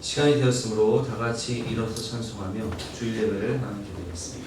시간이 되었으므로 다 같이 일어서 찬송하며 주일 예배를 나누게 되겠습니다.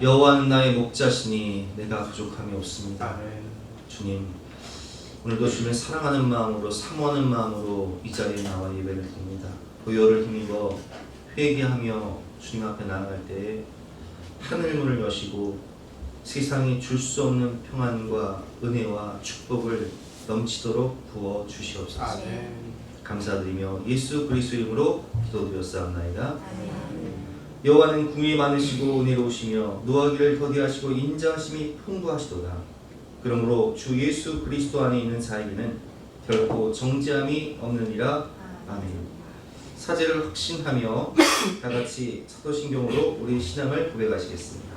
여호와는 나의 목자시니 내가 부족함이 없습니다. 주님, 오늘도 주님을 사랑하는 마음으로 사모하는 마음으로 이 자리에 나와 예배를 드립니다. 고요를 힘입어 회개하며 주님 앞에 나아갈 때에 하늘 문을 여시고 세상이 줄 수 없는 평안과 은혜와 축복을 넘치도록 부어 주시옵소서. 아멘. 감사드리며 예수 그리스도 이름으로 기도드렸사옵나이다. 여호와는 궁이 많으시고 은혜로우시며 노하기를 더디하시고 인자하심이 풍부하시도다. 그러므로 주 예수 그리스도 안에 있는 자에게는 결코 정죄함이 없느니라. 아멘. 사제를 확신하며 다같이 사도신경으로 우리 신앙을 고백하시겠습니다.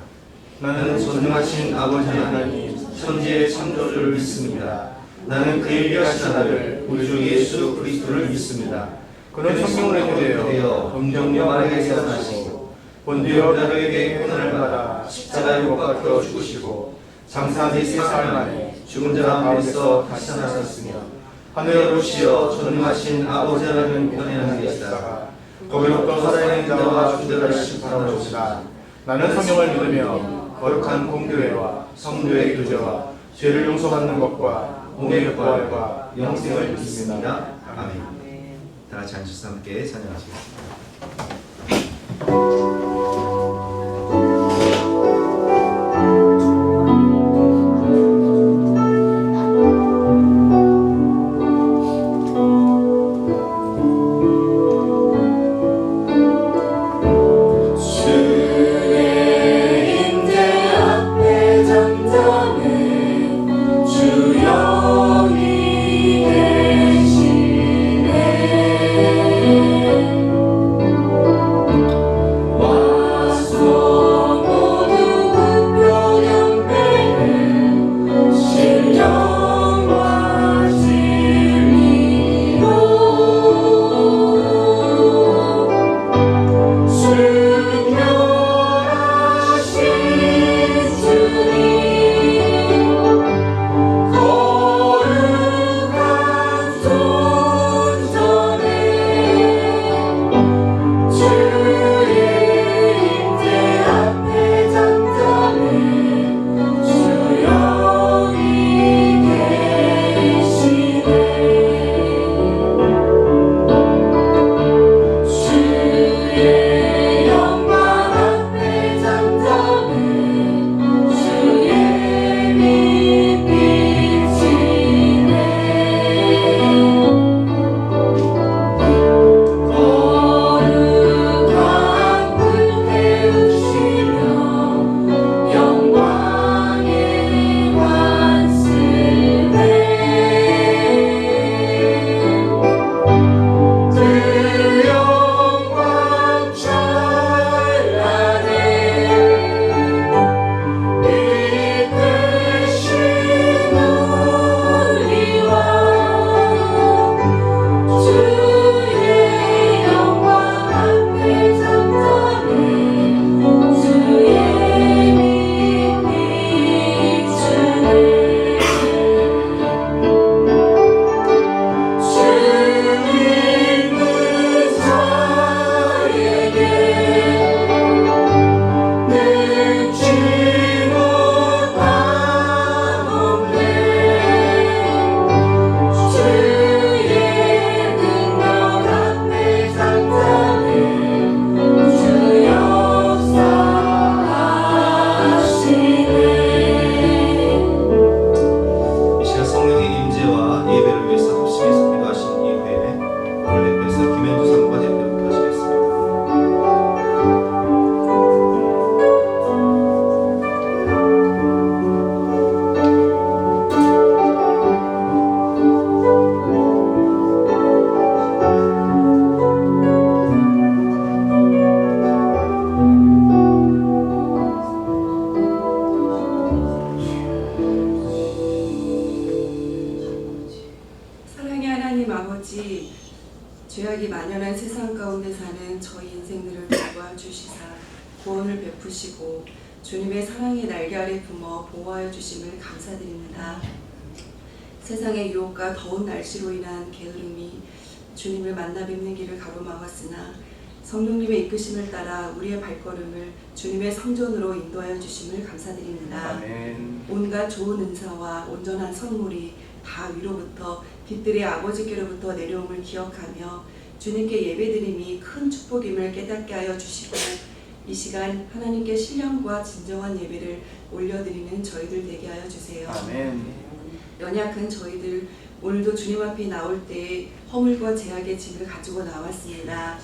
나는 전능하신 아버지 하나님 천지의 창조주를 믿습니다. 나는 그의 위하신 아들 우리 주 예수 그리스도를 믿습니다. 그는 성령으로 되어 검정녀 마리아에서 나시고 본디오 빌라도에게 고난을 받아 십자가에 못 박혀 죽으시고 장사 4살 만에 죽은 자 가운데서 다시 살아나셨으며 하늘에 오르시어 전능하신 아버지 하나님 편에 앉아 계시다가 거기로부터 살아있는 자와 죽은 자를 심판하러 오시라. 나는 성령을 믿으며 거룩한 공교회와 성도의 교제와 죄를 용서받는 것과 몸의 부활과 영생을 믿습니다. 아멘. 다 같이 앉으셔서 함께 찬양하시겠습니다. 와 죄악이 만연한 세상 가운데 사는 저희 인생들을 돌봐 주시사 구원을 베푸시고 주님의 사랑의 날개 아래 품어 보호하여 주심을 감사드립니다. 세상의 유혹과 더운 날씨로 인한 게으름이 주님을 만나 뵙는 길을 가로막았으나 성령님의 이끄심을 따라 우리의 발걸음을 주님의 성전으로 인도하여 주심을 감사드립니다. 아멘. 온갖 좋은 은사와 온전한 선물이 다 위로부터 빛들의 아버지께로부터 내려옴을 기억하며 주님께 예배드림이 큰 축복임을 깨닫게 하여 주시고 이 시간 하나님께 신령과 진정한 예배를 올려드리는 저희들 되게 하여 주세요. 아멘. 연약한 저희들 오늘도 주님 앞에 나올 때에 허물과 제약의 짐을 가지고 나왔습니다.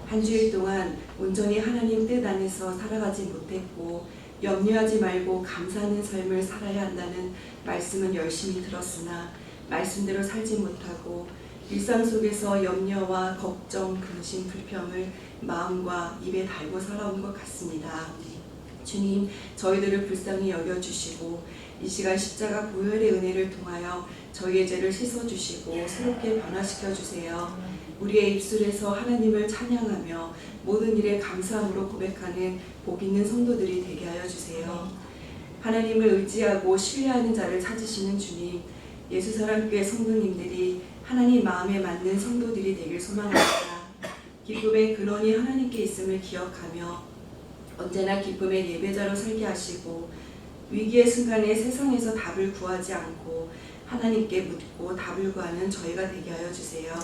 한 주일 동안 온전히 하나님 뜻 안에서 살아가지 못했고 염려하지 말고 감사하는 삶을 살아야 한다는 말씀은 열심히 들었으나 말씀대로 살지 못하고 일상 속에서 염려와 걱정, 근심, 불평을 마음과 입에 달고 살아온 것 같습니다. 주님, 저희들을 불쌍히 여겨주시고 이 시간 십자가 보혈의 은혜를 통하여 저희의 죄를 씻어주시고 새롭게 변화시켜 주세요. 우리의 입술에서 하나님을 찬양하며 모든 일에 감사함으로 고백하는 복 있는 성도들이 되게 하여 주세요. 하나님을 의지하고 신뢰하는 자를 찾으시는 주님, 예수사랑교회 성도님들이 하나님 마음에 맞는 성도들이 되길 소망합니다. 기쁨의 근원이 하나님께 있음을 기억하며 언제나 기쁨의 예배자로 살게 하시고 위기의 순간에 세상에서 답을 구하지 않고 하나님께 묻고 답을 구하는 저희가 되게 하여 주세요.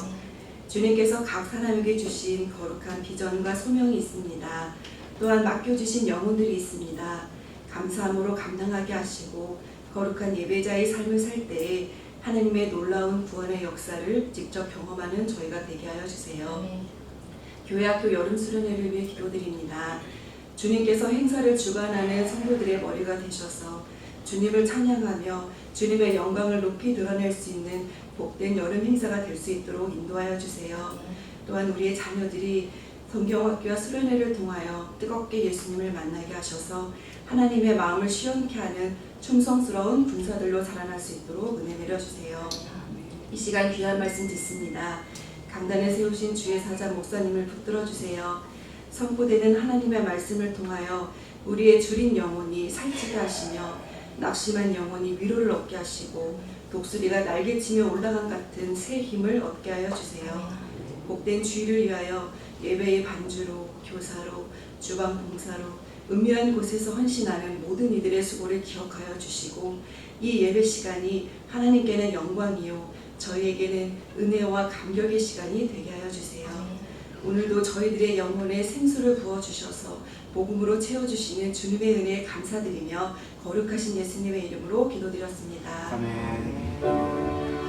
주님께서 각 사람에게 주신 거룩한 비전과 소명이 있습니다. 또한 맡겨주신 영혼들이 있습니다. 감사함으로 감당하게 하시고 거룩한 예배자의 삶을 살 때에 하나님의 놀라운 구원의 역사를 직접 경험하는 저희가 되게 하여 주세요. 교회학교 여름 수련회를 위해 기도드립니다. 주님께서 행사를 주관하는 성도들의 머리가 되셔서 주님을 찬양하며 주님의 영광을 높이 드러낼 수 있는 복된 여름 행사가 될 수 있도록 인도하여 주세요. 또한 우리의 자녀들이 성경학교와 수련회를 통하여 뜨겁게 예수님을 만나게 하셔서 하나님의 마음을 시원케 하는 충성스러운 군사들로 자라날 수 있도록 은혜 내려주세요. 이 시간 귀한 말씀 듣습니다. 강단에 세우신 주의 사자 목사님을 붙들어 주세요. 선포되는 하나님의 말씀을 통하여 우리의 줄인 영혼이 살찌게 하시며 낙심한 영혼이 위로를 얻게 하시고 독수리가 날개치며 올라간 같은 새 힘을 얻게 하여 주세요. 복된 주의를 위하여 예배의 반주로, 교사로, 주방 봉사로 은밀한 곳에서 헌신하는 모든 이들의 수고를 기억하여 주시고 이 예배 시간이 하나님께는 영광이요 저희에게는 은혜와 감격의 시간이 되게 하여 주세요. 오늘도 저희들의 영혼에 생수를 부어주셔서 복음으로 채워주시는 주님의 은혜에 감사드리며 거룩하신 예수님의 이름으로 기도드렸습니다. 아멘.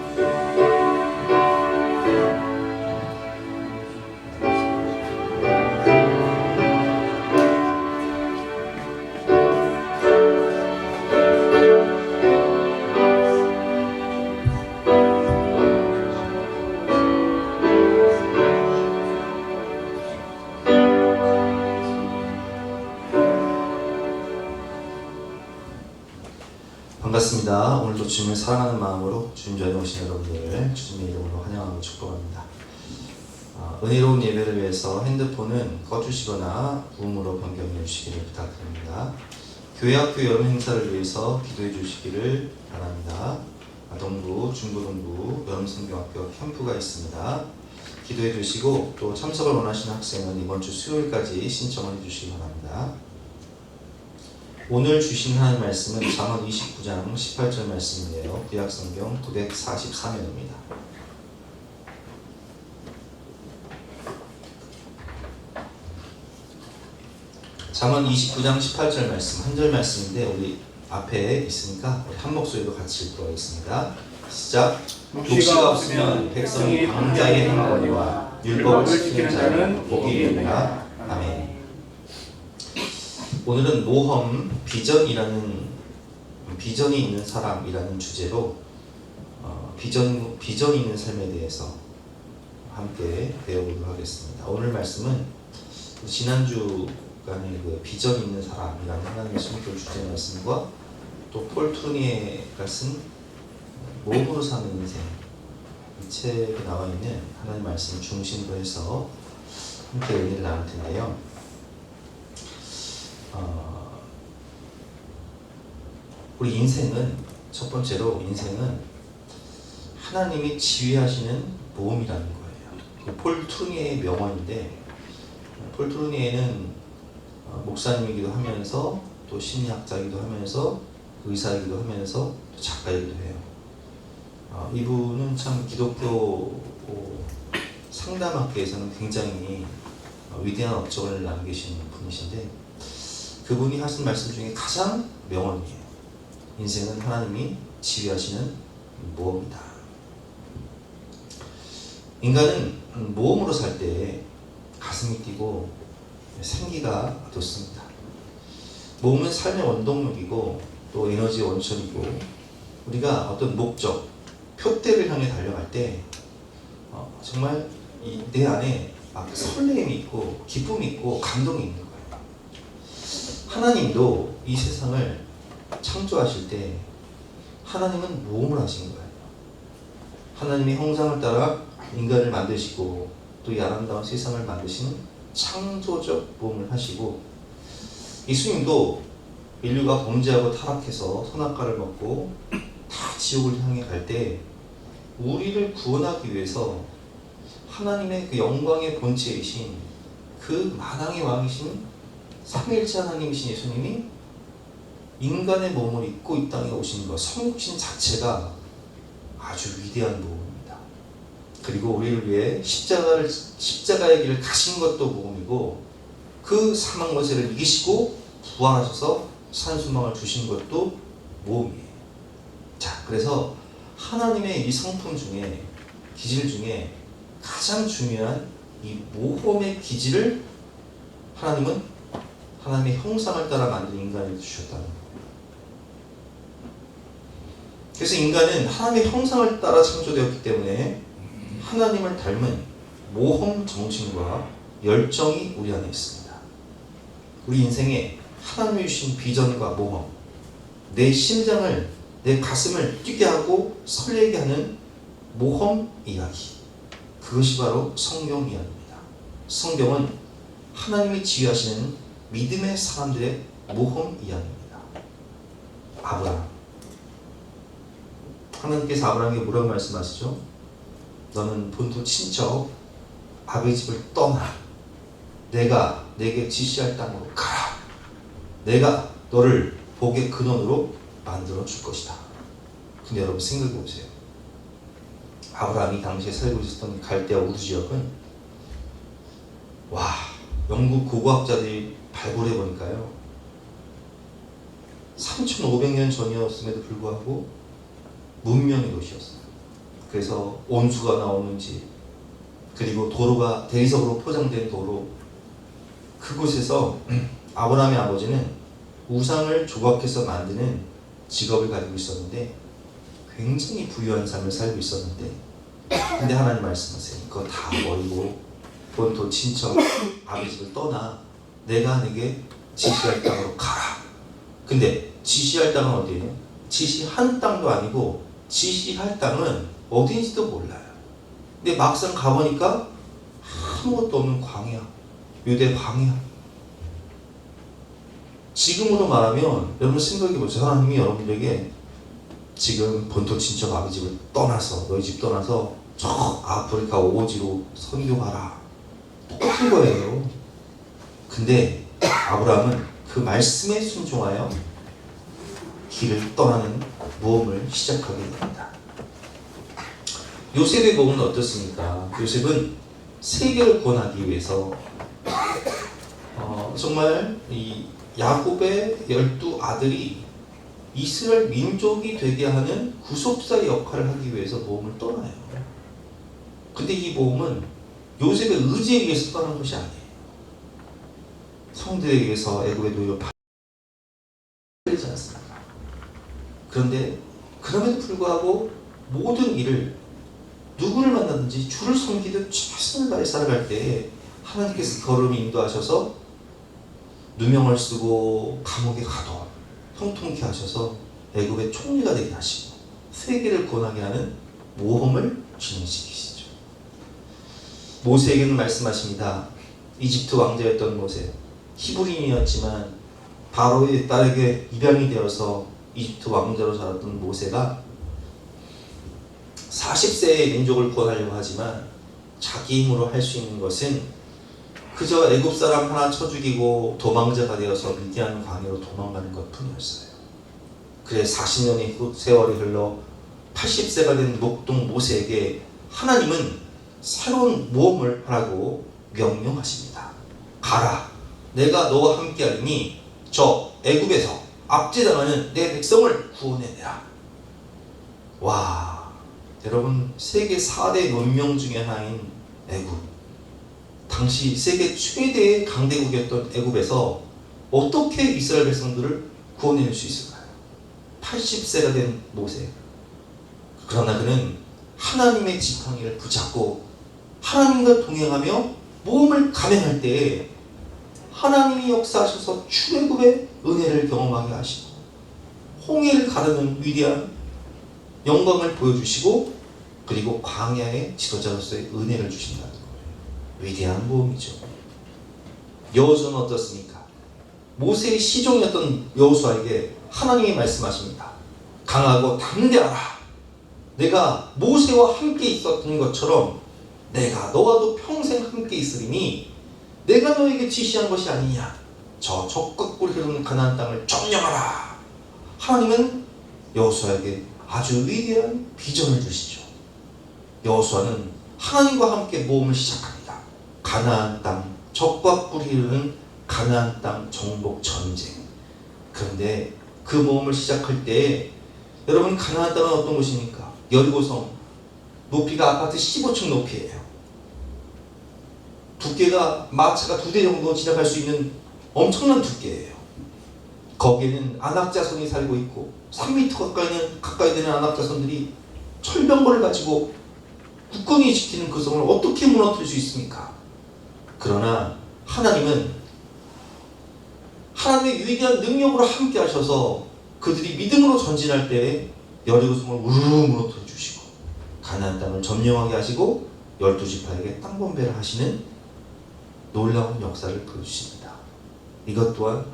반갑습니다. 오늘도 주님을 사랑하는 마음으로 주님 전에 오신 여러분들을 주님의 이름으로 환영하고 축복합니다. 은혜로운 예배를 위해서 핸드폰은 꺼주시거나 무음으로 변경해 주시기를 부탁드립니다. 교회학교 여름 행사를 위해서 기도해 주시기를 바랍니다. 동부, 중부동부 여름성경학교 캠프가 있습니다. 기도해 주시고 또 참석을 원하시는 학생은 이번 주 수요일까지 신청을 해주시기 바랍니다. 오늘 주신 하나님 말씀은 잠언 29장 18절 말씀인데요. 구약성경 944면입니다. 잠언 29장 18절 말씀, 한 절 말씀인데 우리 앞에 있으니까 우리 한 목소리로 같이 읽도록 하겠습니다. 시작! 녹시가 없으면 백성이 방자의 행거리와 율법을 지키는 자는 복이 있느니라. 아멘. 오늘은 모험, 비전이 있는 사람이라는 주제로 비전이 있는 삶에 대해서 함께 배워보도록 하겠습니다. 오늘 말씀은 지난주간의 그 비전 있는 사람이라는 하나님의 성경 주제 말씀과 또 폴 투니에가 쓴 몸으로 사는 인생 이 책에 나와 있는 하나님 말씀 중심으로 해서 함께 은혜를 나눌 텐데요. 우리 인생은 첫 번째로 인생은 하나님이 지휘하시는 모험이라는 거예요. 폴 트루니에의 명언인데 폴 트루니에는 목사님이기도 하면서 또 심리학자이기도 하면서 의사이기도 하면서 또 작가이기도 해요. 이분은 참 기독교 상담학계에서는 굉장히 위대한 업적을 남기신 분이신데 그분이 하신 말씀 중에 가장 명언이에요. 인생은 하나님이 지휘하시는 모험이다. 인간은 모험으로 살 때 가슴이 뛰고 생기가 돋습니다. 모험은 삶의 원동력이고 또 에너지의 원천이고 우리가 어떤 목적, 표대를 향해 달려갈 때 정말 내 안에 막 설렘이 있고 기쁨이 있고 감동이 있는 거예요. 하나님도 이 세상을 창조하실 때 하나님은 모험을 하신 거예요. 하나님의 형상을 따라 인간을 만드시고 또 이 아름다운 세상을 만드신 창조적 모험을 하시고 예수님도 인류가 범죄하고 타락해서 선악과를 먹고 다 지옥을 향해 갈 때 우리를 구원하기 위해서 하나님의 그 영광의 본체이신 그 만왕의 왕이신 삼위일체 하나님이신 예수님이 인간의 몸을 입고 이 땅에 오신 것, 성육신 자체가 아주 위대한 모험입니다. 그리고 우리를 위해 십자가의 길을 가신 것도 모험이고 그 사망 권세를 이기시고 부활하셔서 산소망을 주신 것도 모험이에요. 자, 그래서 하나님의 이 성품 중에 기질 중에 가장 중요한 이 모험의 기질을 하나님은 하나님의 형상을 따라 만든 인간에게 주셨다는 거예요. 그래서 인간은 하나님의 형상을 따라 창조되었기 때문에 하나님을 닮은 모험 정신과 열정이 우리 안에 있습니다. 우리 인생에 하나님이 주신 비전과 모험, 내 심장을, 내 가슴을 뛰게 하고 설레게 하는 모험 이야기, 그것이 바로 성경 이야기입니다. 성경은 하나님이 지휘하시는 믿음의 사람들의 모험 이야기입니다. 아브라함, 하나님께서 아브라함에게 뭐라고 말씀하시죠? 너는 본토 친척 아버지 집을 떠나 내가 내게 지시할 땅으로 가라. 내가 너를 복의 근원으로 만들어 줄 것이다. 근데 여러분 생각해 보세요. 아브라함이 당시에 살고 있었던 갈대아 우르 지역은 영국 고고학자들이 발굴해 보니까요 3500년 전이었음에도 불구하고 문명의 도시였어요. 그래서 온수가 나오는 집, 그리고 도로가 대리석으로 포장된 도로, 그곳에서 아브라함의 아버지는 우상을 조각해서 만드는 직업을 가지고 있었는데 굉장히 부유한 삶을 살고 있었는데 근데 하나님 말씀하세요. 그거 다 버리고 본토 친척 아버지 집을 떠나 내가 내게 지시할 땅으로 가라. 근데 지시할 땅은 어디예요? 지시한 땅도 아니고 지시할 땅은 어디인지도 몰라요. 근데 막상 가보니까 아무것도 없는 광야, 유대 광야. 지금으로 말하면 여러분 생각해보세요. 하나님이 여러분들에게 지금 본토 친척 아버지 집을 떠나서 너희 집 떠나서 저 아프리카 오지로 선교하라. 똑같은 거예요. 근데 아브라함은 그 말씀에 순종하여 길을 떠나는 모험을 시작하게 됩니다. 요셉의 모험은 어떻습니까? 요셉은 세계를 구원하기 위해서 정말 이 야곱의 12아들이 이스라엘 민족이 되게 하는 구속사의 역할을 하기 위해서 모험을 떠나요. 근데 이 모험은 요셉의 의지에 의해서 떠난 것이 아니에요. 성들에 의해서 애굽의 노예로 팔리지 않았습니다. 그런데 그럼에도 불구하고 모든 일을 누구를 만나든지 주를 섬기듯 최선을 다해 살아갈 때 하나님께서 걸음을 인도하셔서 누명을 쓰고 감옥에 가도 형통케 하셔서 애굽의 총리가 되게 하시고 세계를 구원하게 하는 모험을 주님이 지키시죠. 모세에게는 말씀하십니다. 이집트 왕자였던 모세, 히브리인이었지만 바로의 딸에게 입양이 되어서 이집트 왕자로 자랐던 모세가 40세에 민족을 구원하려고 하지만 자기 힘으로 할 수 있는 것은 그저 애굽 사람 하나 쳐 죽이고 도망자가 되어서 미디안 광야로 도망가는 것 뿐이었어요. 그래 40년의 세월이 흘러 80세가 된 목동 모세에게 하나님은 새로운 모험을 하라고 명령하십니다. 가라, 내가 너와 함께하리니 저 애굽에서 압제당하는 내 백성을 구원해내라. 와, 여러분, 세계 4대 문명 중에 하나인 애굽, 당시 세계 최대의 강대국이었던 애굽에서 어떻게 이스라엘 백성들을 구원해낼 수 있을까요? 80세가 된 모세. 그러나 그는 하나님의 지팡이를 붙잡고 하나님과 동행하며 모험을 감행할 때에 하나님이 역사하셔서 출애굽의 은혜를 경험하게 하시고 홍해를 가르는 위대한 영광을 보여주시고 그리고 광야의 지도자로서의 은혜를 주신다는 거예요. 위대한 모험이죠. 여호수아는 어떻습니까? 모세의 시종이었던 여호수아에게 하나님이 말씀하십니다. 강하고 담대하라. 내가 모세와 함께 있었던 것처럼 내가 너와도 평생 함께 있으리니 내가 너에게 지시한 것이 아니냐. 저 적각골 흐르는 가나안 땅을 점령하라. 하나님은 여호수아에게 아주 위대한 비전을 주시죠. 여호수아는 하나님과 함께 모험을 시작합니다. 가나안 땅, 적과 꿀이 흐르는 가나안 땅 정복 전쟁. 그런데 그 모험을 시작할 때 여러분, 가나안 땅은 어떤 곳입니까? 여리고성 높이가 아파트 15층 높이에요. 두께가 마차가 2대 정도 지나갈 수 있는 엄청난 두께예요. 거기에는 안악자손이 살고 있고 3m 가까이 되는 안악자손들이 철병거를 가지고 굳건히 지키는 그 성을 어떻게 무너뜨릴 수 있습니까? 그러나 하나님은 하나님의 위대한 능력으로 함께 하셔서 그들이 믿음으로 전진할 때 여리고성을 우르르 무너뜨려 주시고 가나안 땅을 점령하게 하시고 12지파에게 땅 분배를 하시는 놀라운 역사를 보여주십니다. 이것 또한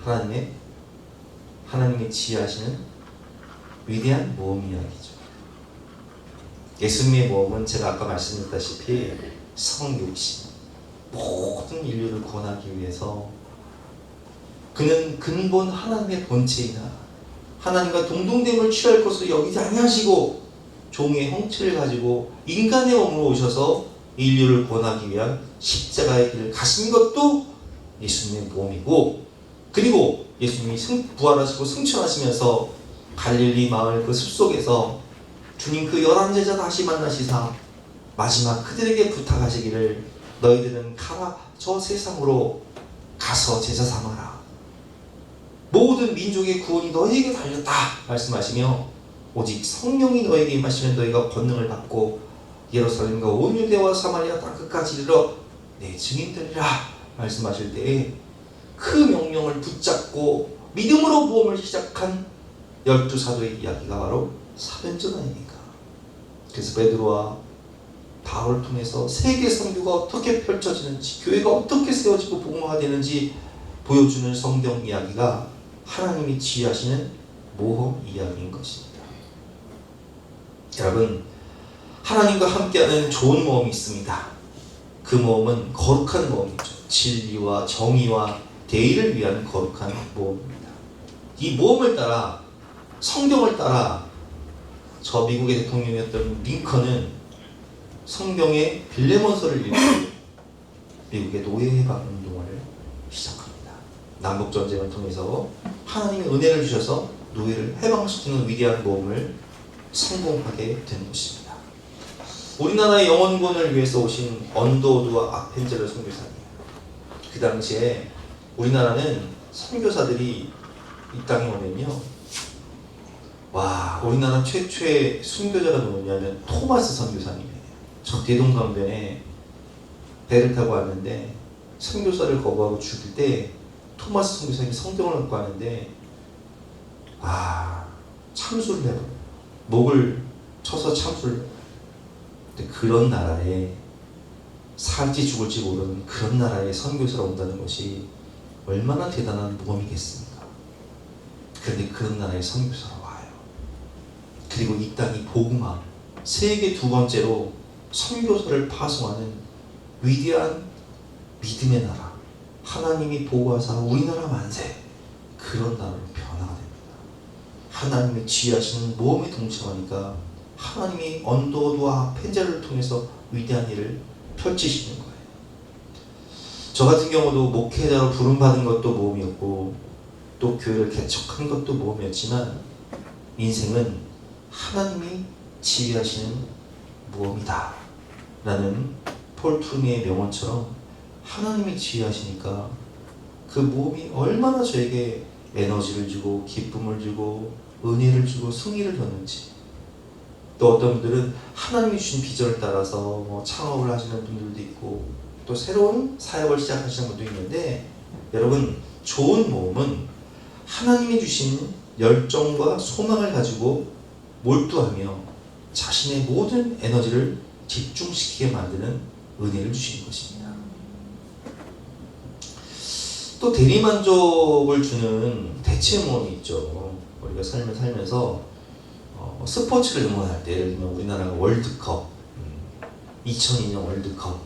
하나님이 지휘하시는 위대한 모험 이야기죠. 예수님의 모험은 제가 아까 말씀드렸다시피 성육신, 모든 인류를 구원하기 위해서 그는 근본 하나님의 본체이나 하나님과 동등됨을 취할 것으로 여기지 아니하시고 종의 형체를 가지고 인간의 몸으로 오셔서 인류를 구원하기 위한 십자가의 길을 가신 것도 예수님의 모험이고, 그리고 예수님이 부활하시고 승천하시면서 갈릴리 마을 그 숲속에서 주님 그 11제자 다시 만나시사 마지막 그들에게 부탁하시기를 너희들은 가라, 저 세상으로 가서 제자 삼아라. 모든 민족의 구원이 너희에게 달렸다 말씀하시며 오직 성령이 너희에게 임하시면 너희가 권능을 받고 예루살렘과 온 유대와 사마리아 땅 끝까지 이르러 내 증인되리라 말씀하실 때에 그 명령을 붙잡고 믿음으로 모험을 시작한 12사도의 이야기가 바로 사도행전 아닙니까? 그래서 베드로와 바울을 통해서 세계 선교가 어떻게 펼쳐지는지, 교회가 어떻게 세워지고 복음화가 되는지 보여주는 성경 이야기가 하나님이 지휘하시는 모험 이야기인 것입니다. 여러분, 하나님과 함께하는 좋은 모험이 있습니다. 그 모험은 거룩한 모험이죠. 진리와 정의와 대의를 위한 거룩한 모험입니다. 이 모험을 따라, 성경을 따라 저 미국의 대통령이었던 링컨은 성경의 빌레몬서를 읽고 미국의 노예 해방 운동을 시작합니다. 남북전쟁을 통해서 하나님의 은혜를 주셔서 노예를 해방시키는 위대한 모험을 성공하게 된 것입니다. 우리나라의 영원권을 위해서 오신 언더우드와 아펜젤러 선교사님, 그 당시에 우리나라는 선교사들이 이 땅에 오면요, 와, 우리나라 최초의 순교자가 누구냐면 토마스 선교사님이에요. 저 대동강변에 배를 타고 왔는데 선교사를 거부하고 죽을 때 토마스 선교사님이 성경을 갖고 왔는데 참수를 해버려요. 목을 쳐서 참수를 해요. 근데 그런 나라에 살지 죽을지 모르는 그런 나라에 선교사로 온다는 것이 얼마나 대단한 모험이겠습니까? 그런데 그런 나라에 선교사로 와요. 그리고 이 땅이 복음화, 세계 두 번째로 선교사를 파송하는 위대한 믿음의 나라, 하나님이 보호하사 우리나라 만세, 그런 나라로 변화가 됩니다. 하나님의 지휘하시는 모험에 동참하니까 하나님이 언더도와 펜제를 통해서 위대한 일을 펼치시는 거예요. 저 같은 경우도 목회자로 부름받은 것도 모험이었고 또 교회를 개척한 것도 모험이었지만 인생은 하나님이 지휘하시는 모험이다 라는 폴 투르미의 명언처럼 하나님이 지휘하시니까 그 모험이 얼마나 저에게 에너지를 주고 기쁨을 주고 은혜를 주고 승리를 줬는지, 또 어떤 분들은 하나님이 주신 비전을 따라서 뭐 창업을 하시는 분들도 있고 또 새로운 사역을 시작하시는 분도 있는데, 여러분 좋은 모험은 하나님이 주신 열정과 소망을 가지고 몰두하며 자신의 모든 에너지를 집중시키게 만드는 은혜를 주시는 것입니다. 또 대리만족을 주는 대체 모험이 있죠. 우리가 삶을 살면서 스포츠를 응원할 때, 예를 들면 우리나라가 월드컵, 2002년 월드컵,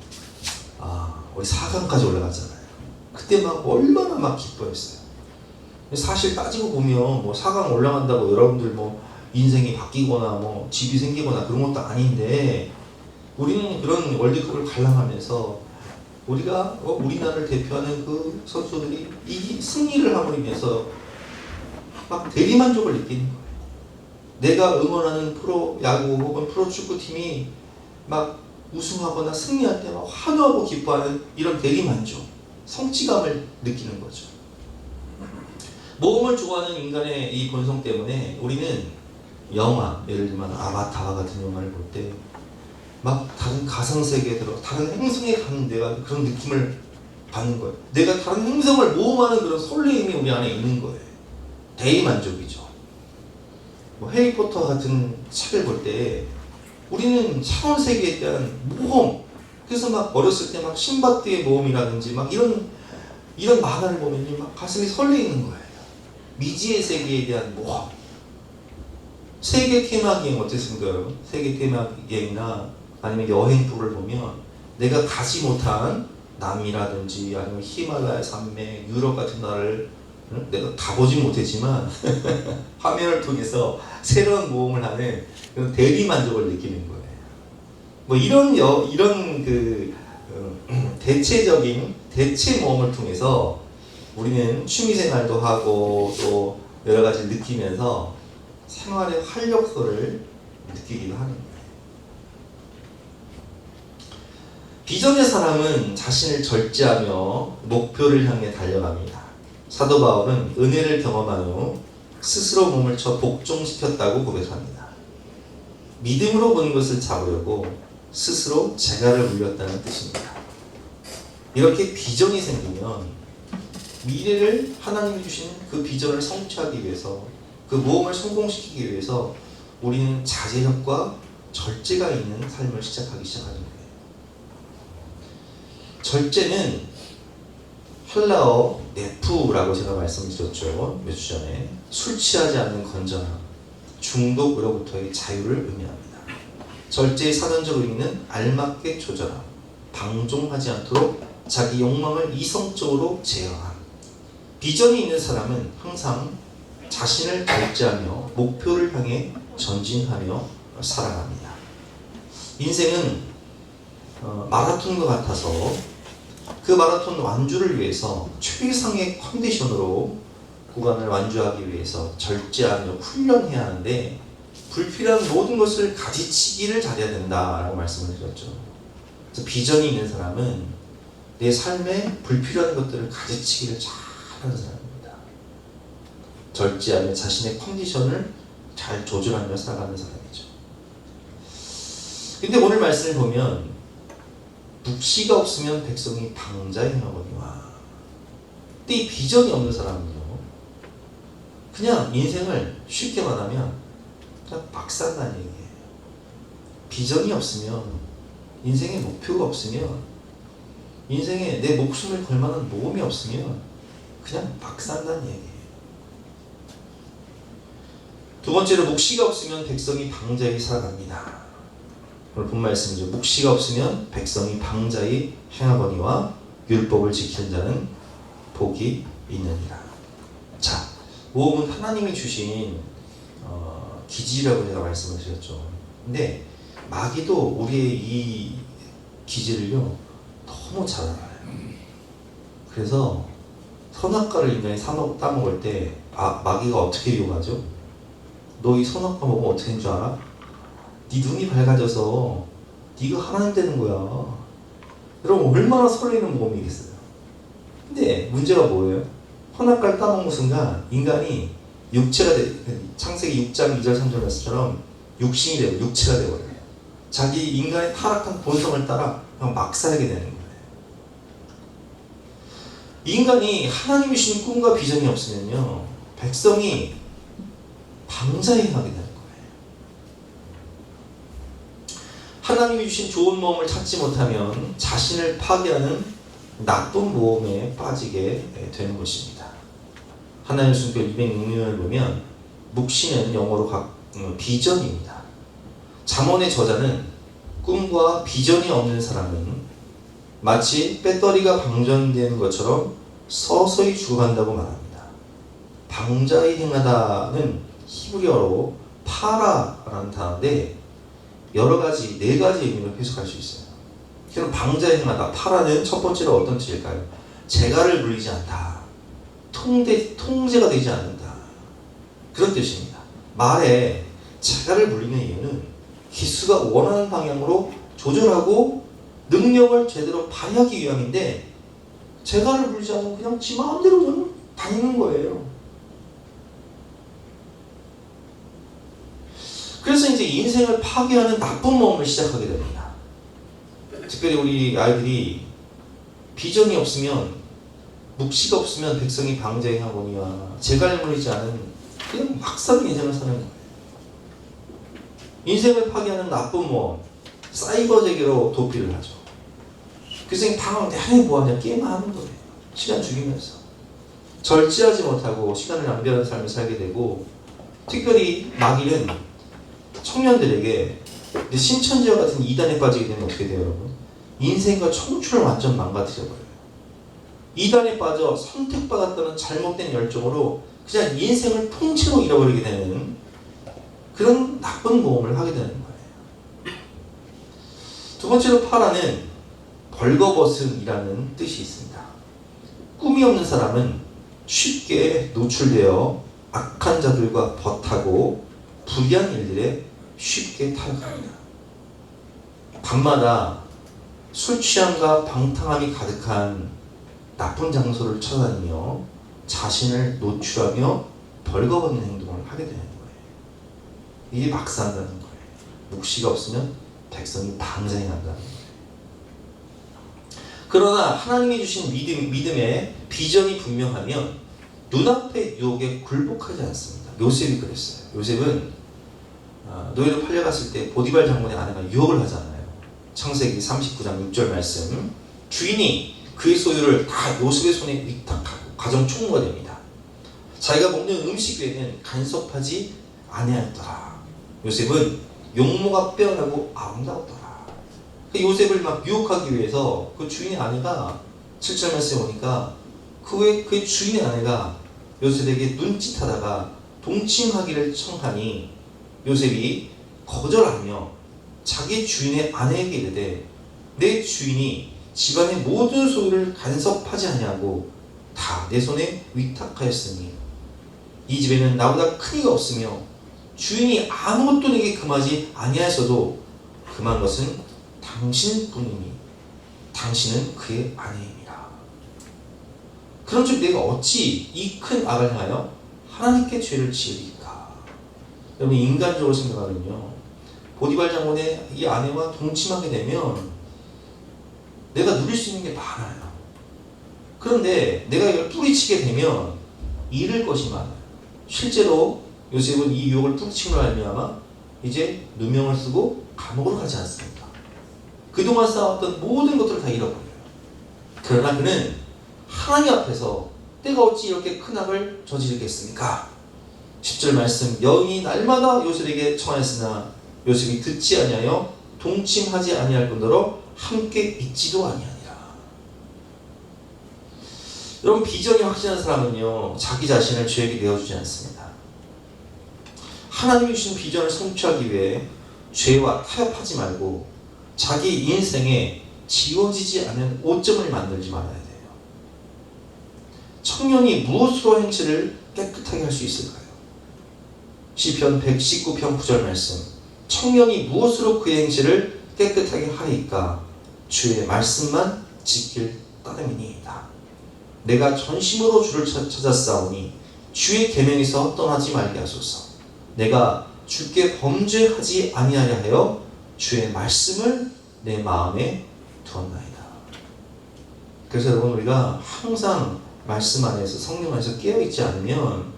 우리 4강까지 올라갔잖아요. 그때 막 얼마나 막 기뻐했어요. 사실 따지고 보면 뭐 4강 올라간다고 여러분들 뭐 인생이 바뀌거나 뭐 집이 생기거나 그런 것도 아닌데, 우리는 그런 월드컵을 관람하면서 우리가 우리나라를 대표하는 그 선수들이 이 승리를 함으로 인해서 막 대리만족을 느끼는 거예요. 내가 응원하는 프로 야구 혹은 프로 축구팀이 막 우승하거나 승리할 때 막 환호하고 기뻐하는 이런 대리만족, 성취감을 느끼는 거죠. 모험을 좋아하는 인간의 이 본성 때문에 우리는 영화, 예를 들면 아바타 같은 영화를 볼 때 막 다른 가상세계에 들어 다른 행성에 가는 내가 그런 느낌을 받는 거예요. 내가 다른 행성을 모험하는 그런 설레임이 우리 안에 있는 거예요. 대리만족이죠. 뭐 해리포터 같은 책을 볼 때 우리는 차원 세계에 대한 모험, 그래서 막 어렸을 때 막 신밧드의 모험이라든지 막 이런 만화를 보면 막 가슴이 설레이는 거예요. 미지의 세계에 대한 모험. 세계 테마기행 어땠습니까, 여러분? 세계 테마기행이나 아니면 여행 프로를 보면 내가 가지 못한 남이라든지 아니면 히말라야 산맥, 유럽 같은 나라를 내가 가보지 못했지만 화면을 통해서 새로운 모험을 하는 그런 대리만족을 느끼는 거예요. 뭐 이런 대체적인 대체 모험을 통해서 우리는 취미생활도 하고 또 여러 가지 느끼면서 생활의 활력소를 느끼기도 하는 거예요. 비전의 사람은 자신을 절제하며 목표를 향해 달려갑니다. 사도 바울은 은혜를 경험한 후 스스로 몸을 쳐 복종시켰다고 고백합니다. 믿음으로 보는 것을 잡으려고 스스로 재갈을 물렸다는 뜻입니다. 이렇게 비전이 생기면 미래를 하나님이 주신 그 비전을 성취하기 위해서, 그 모험을 성공시키기 위해서 우리는 자제력과 절제가 있는 삶을 시작하기 시작하는 거예요. 절제는 헬라어 네프라고 제가 말씀드렸죠. 몇 주 전에. 술 취하지 않는 건전함, 중독으로부터의 자유를 의미합니다. 절제의 사전적 의미는 알맞게 조절함, 방종하지 않도록 자기 욕망을 이성적으로 제어함. 비전이 있는 사람은 항상 자신을 절제하며 목표를 향해 전진하며 살아갑니다. 인생은 마라톤과 같아서 그 마라톤 완주를 위해서 최상의 컨디션으로 구간을 완주하기 위해서 절제하며 훈련해야 하는데, 불필요한 모든 것을 가지치기를 잘해야 된다라고 말씀을 드렸죠. 그래서 비전이 있는 사람은 내 삶에 불필요한 것들을 가지치기를 잘하는 사람입니다. 절제하며 자신의 컨디션을 잘 조절하며 살아가는 사람이죠. 근데 오늘 말씀을 보면 묵시가 없으면 백성이 방자행하거니와, 근데 이 비전이 없는 사람은요, 그냥 인생을 쉽게 말하면 그냥 막 산다는 얘기예요. 비전이 없으면, 인생에 목표가 없으면, 인생에 내 목숨을 걸 만한 모험이 없으면 그냥 막 산다는 얘기예요. 두 번째로, 묵시가 없으면 백성이 방자히 살아갑니다. 오늘 본 말씀이죠. 묵시가 없으면 백성이 방자히 행하거니와 율법을 지키는 자는 복이 있느니라. 자, 모험은 하나님이 주신 기지라고 제가 말씀을 드렸죠. 근데 마귀도 우리의 이 기지를요 너무 잘 알아요. 그래서 선악과를 인간이 따먹을 때 마귀가 어떻게 유혹하죠? 너 이 선악과 먹으면 어떻게 되는 줄 알아? 네 눈이 밝아져서 네가 하나님 되는 거야. 여러분 얼마나 설레는 모험이겠어요. 근데 문제가 뭐예요? 선악과를 따먹는 순간 인간이 육체가 창세기 6장 2절 3절 말씀처럼 육신이 되고 육체가 되어버려요. 자기 인간의 타락한 본성을 따라 그냥 막 살게 되는 거예요. 인간이 하나님이 주신 꿈과 비전이 없으면요 백성이 방자히 하게 되는 거예요. 하나님이 주신 좋은 모험을 찾지 못하면 자신을 파괴하는 나쁜 모험에 빠지게 되는 것입니다. 하나님 순교 206년을 보면 묵시는 영어로 비전입니다. 잠언의 저자는 꿈과 비전이 없는 사람은 마치 배터리가 방전되는 것처럼 서서히 죽어간다고 말합니다. 방자히 행하다는 히브리어로 파라라는 단어인데 여러 가지, 4가지 의미로 해석할 수 있어요. 그럼 방자히 행하다, 파라는 첫 번째로 어떤 뜻일까요? 재갈을 물리지 않다. 통제가 되지 않는다. 그런 뜻입니다. 말에 재갈을 물리는 이유는 기수가 원하는 방향으로 조절하고 능력을 제대로 발휘하기 위함인데 재갈을 물리지 않으면 그냥 지 마음대로 다니는 거예요. 그래서 이제 인생을 파괴하는 나쁜 모험을 시작하게 됩니다. 특별히 우리 아이들이 비전이 없으면, 묵시가 없으면 백성이 방자히 하거니와 재갈 물리지 않은 그냥 막 사는 인생을 사는 거예요. 인생을 파괴하는 나쁜 모험, 사이버 세계로 도피를 하죠. 그래서 방황 내내 뭐하냐? 게임만 하는 거예요. 시간 죽이면서. 절제하지 못하고 시간을 낭비하는 삶을 살게 되고, 특별히 마귀는 청년들에게 신천지와 같은 이단에 빠지게 되면 어떻게 돼요, 여러분? 인생과 청춘을 완전 망가뜨려버려요. 이단에 빠져 선택받았다는 잘못된 열정으로 그냥 인생을 통째로 잃어버리게 되는 그런 나쁜 모험을 하게 되는 거예요. 두 번째로 파라는 벌거벗은이라는 뜻이 있습니다. 꿈이 없는 사람은 쉽게 노출되어 악한 자들과 벗하고 불의한 일들에 쉽게 타락합니다. 밤마다 술 취함과 방탕함이 가득한 나쁜 장소를 찾아다니며 자신을 노출하며 벌거벗는 행동을 하게 되는 거예요. 이게 막 산다는 거예요. 묵시가 없으면 백성이 방자히 난다는 거예요. 그러나 하나님이 주신 믿음의 비전이 분명하면 눈앞의 유혹에 굴복하지 않습니다. 요셉이 그랬어요. 요셉은 노예로 팔려갔을 때 보디발 장군의 아내가 유혹을 하잖아요. 창세기 39장 6절 말씀. 주인이 그의 소유를 다 요셉의 손에 위탁하고 가정 총무가 됩니다. 자기가 먹는 음식 외에는 간섭하지 아니하였더라. 요셉은 용모가 빼어나고 아름다웠더라. 요셉을 막 유혹하기 위해서 그 주인의 아내가 7절 말씀에 보니까 그의 주인의 아내가 요셉에게 눈짓하다가 동침하기를 청하니 요셉이 거절하며 자기 주인의 아내에게 이르되 내 주인이 집안의 모든 소유를 간섭하지 아니하고 다 내 손에 위탁하였으니 이 집에는 나보다 큰 이가 없으며 주인이 아무것도 내게 금하지 아니하였어도 금한 것은 당신뿐이니 당신은 그의 아내입니다. 그런즉 내가 어찌 이 큰 악을 행하여 하나님께 죄를 지으리까? 여러분 인간적으로 생각하면요, 보디발 장군의 이 아내와 동침하게 되면 내가 누릴 수 있는 게 많아요. 그런데 내가 이걸 뿌리치게 되면 잃을 것이 많아요. 실제로 요셉은 이 유혹을 뿌리친 걸 알면 아마 이제 누명을 쓰고 감옥으로 가지 않습니까? 그동안 쌓았던 모든 것들을 다 잃어버려요. 그러나 그는 하나님 앞에서 때가 어찌 이렇게 큰 악을 저지르겠습니까? 10절 말씀, 여인이 날마다 요셉에게 청하였으나 요셉이 듣지 아니하여 동침하지 아니할 뿐더러 함께 있지도 아니하니라. 여러분, 비전이 확실한 사람은요, 자기 자신을 죄에게 내어주지 않습니다. 하나님이 주신 비전을 성취하기 위해 죄와 타협하지 말고 자기 인생에 지워지지 않는 오점을 만들지 말아야 돼요. 청년이 무엇으로 행실을 깨끗하게 할 수 있을까요? 시편 119편 9절 말씀, 청년이 무엇으로 그의 행실을 깨끗하게 하리까? 주의 말씀만 지킬 따름이니이다. 내가 전심으로 주를 찾았사오니 주의 계명에서 떠나지 말게 하소서. 내가 주께 범죄하지 아니하려 하여 주의 말씀을 내 마음에 두었나이다. 그래서 여러분, 우리가 항상 말씀 안에서, 성령 안에서 깨어있지 않으면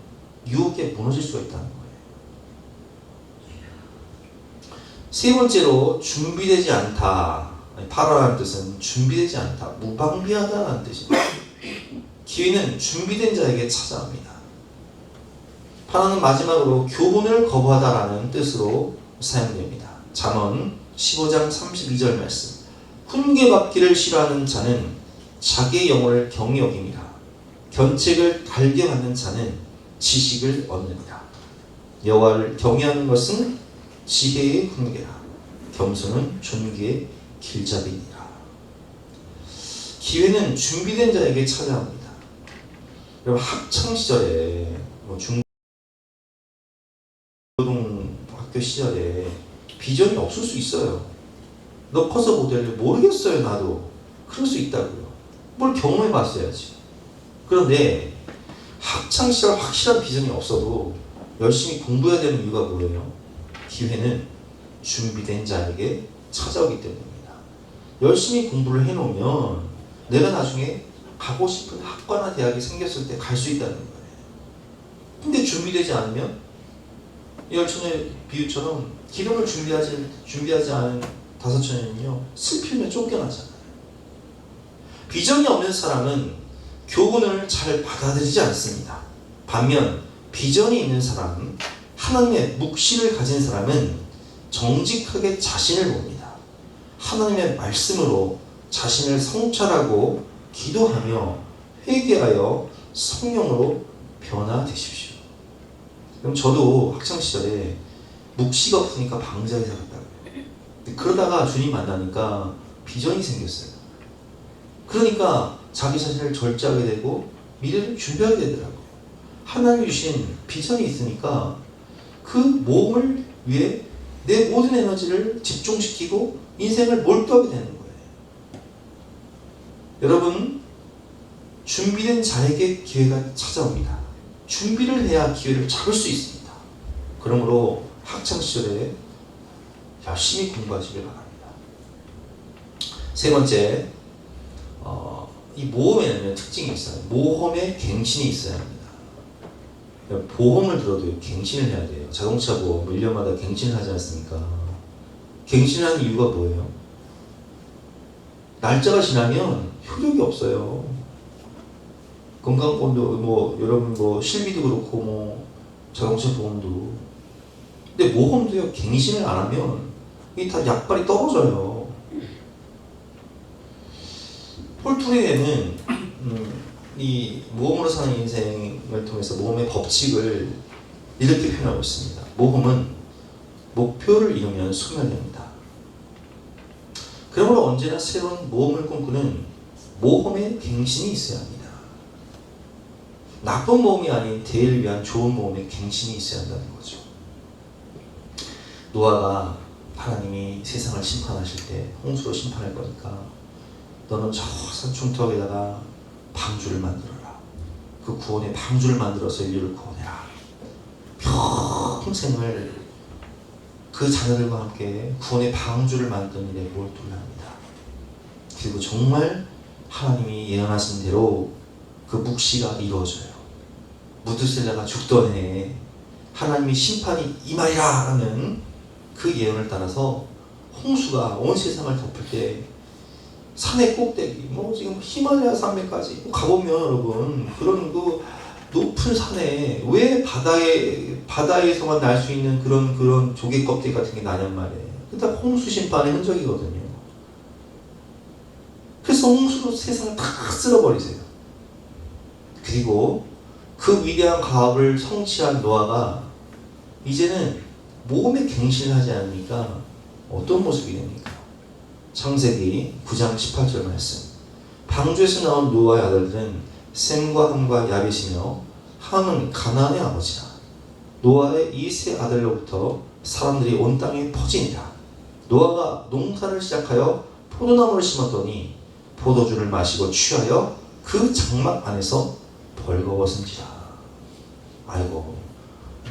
유혹에 무너질 수가 있다는 거예요. 세 번째로, 준비되지 않다. 파라라는 뜻은 준비되지 않다, 무방비하다라는 뜻입니다. 기회는 준비된 자에게 찾아옵니다. 파라는 마지막으로 교훈을 거부하다라는 뜻으로 사용됩니다. 잠언 15장 32절 말씀, 훈계받기를 싫어하는 자는 자기의 영혼을 경히 여깁니다. 견책을 달게 받는 자는 지식을 얻느니라. 여호와를 경외하는 것은 지혜의 훈계라. 겸손은 존귀의 길잡이니라. 기회는 준비된 자에게 찾아옵니다. 여러분, 학창 시절에 중고등학교 시절에 비전이 없을 수 있어요. 너 커서 모델을 모르겠어요. 나도 그럴 수 있다고요. 뭘 경험해 봤어야지. 그런데 학창시절 확실한 비전이 없어도 열심히 공부해야 되는 이유가 뭐예요? 기회는 준비된 자에게 찾아오기 때문입니다. 열심히 공부를 해놓으면 내가 나중에 가고 싶은 학과나 대학이 생겼을 때 갈 수 있다는 거예요. 근데 준비되지 않으면 열처녀의 비유처럼 기름을 준비하지 않은 다섯 처녀는요, 슬피면 쫓겨나잖아요. 비전이 없는 사람은 교훈을 잘 받아들이지 않습니다. 반면 비전이 있는 사람, 하나님의 묵시를 가진 사람은 정직하게 자신을 봅니다. 하나님의 말씀으로 자신을 성찰하고 기도하며 회개하여 성령으로 변화되십시오. 그럼 저도 학창시절에 묵시가 없으니까 방자에 살았다고요. 그러다가 주님 만나니까 비전이 생겼어요. 그러니까 자기 자신을 절제하게 되고 미래를 준비하게 되더라고요. 하나님 주신 비전이 있으니까 그 모험을 위해 내 모든 에너지를 집중시키고 인생을 몰두하게 되는 거예요. 여러분, 준비된 자에게 기회가 찾아옵니다. 준비를 해야 기회를 잡을 수 있습니다. 그러므로 학창시절에 열심히 공부하시길 바랍니다. 세 번째, 이 모험에는 특징이 있어요. 모험에 갱신이 있어야 합니다. 보험을 들어도 갱신을 해야 돼요. 자동차 보험 1년마다 갱신을 하지 않습니까? 갱신하는 이유가 뭐예요? 날짜가 지나면 효력이 없어요. 건강보험도 여러분 실비도 그렇고 자동차 보험도. 근데 모험도요, 갱신을 안 하면 이게 다 약발이 떨어져요. 폴 투레는 이 모험으로 사는 인생을 통해서 모험의 법칙을 이렇게 표현하고 있습니다. 모험은 목표를 이루면 소멸됩니다. 그러므로 언제나 새로운 모험을 꿈꾸는 모험의 갱신이 있어야 합니다. 나쁜 모험이 아닌 대의를 위한 좋은 모험의 갱신이 있어야 한다는 거죠. 노아가 하나님이 세상을 심판하실 때 홍수로 심판할 거니까 너는 저 산 중턱에다가 방주를 만들어라. 그 구원의 방주를 만들어서 인류를 구원해라. 평생을 그 자녀들과 함께 구원의 방주를 만드는 일에 몰두를 합니다. 그리고 정말 하나님이 예언하신 대로 그 묵시가 이루어져요. 무드셀라가 죽던 해에 하나님이 심판이 임하리라 라는 그 예언을 따라서 홍수가 온 세상을 덮을 때 산의 꼭대기, 뭐 지금 히말라야 산맥까지 가보면 여러분 그런 그 높은 산에 왜 바다에서만 날 수 있는 그런 조개 껍데기 같은 게 나냔 말이에요. 그게 다 홍수 심판의 흔적이거든요. 그래서 홍수로 세상을 다 쓸어버리세요. 그리고 그 위대한 가업을 성취한 노아가 이제는 몸에 갱신을 하지 않으니까 어떤 모습이 됩니까? 창세기 9장 18절 말씀. 방주에서 나온 노아의 아들들은 셈과 함과 야벳이며 함은 가나안의 아버지라. 노아의 이 세 아들로부터 사람들이 온 땅에 퍼지니라. 노아가 농사를 시작하여 포도나무를 심었더니 포도주를 마시고 취하여 그 장막 안에서 벌거벗은지라. 아이고,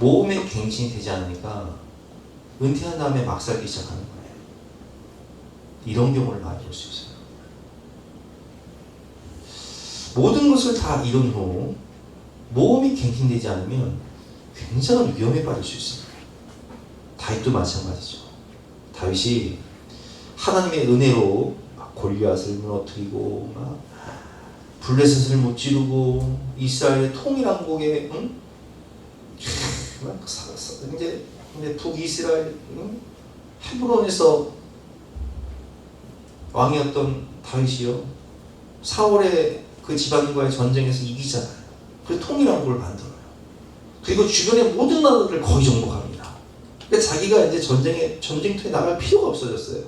모험에 갱신이 되지 않으니까 은퇴한 다음에 막 살기 시작하는 거예요. 이런 경우를 많이 볼 수 있어요. 모든 것을 다 이룬 후 모험이 갱신되지 않으면 굉장한 위험에 빠질 수 있습니다. 다윗도 마찬가지죠. 다윗이 하나님의 은혜로 막 골리앗을 무너뜨리고 막 블레셋을 무찌르고 이스라엘의 통일왕국에 막 이제 북이스라엘 헤브론에서 왕이었던 다윗이요, 사울의 그 집안과의 전쟁에서 이기잖아요. 그래서 통일왕국을 만들어요. 그리고 주변의 모든 나라들을 거의 정복합니다. 그러니까 자기가 이제 전쟁터에 나갈 필요가 없어졌어요.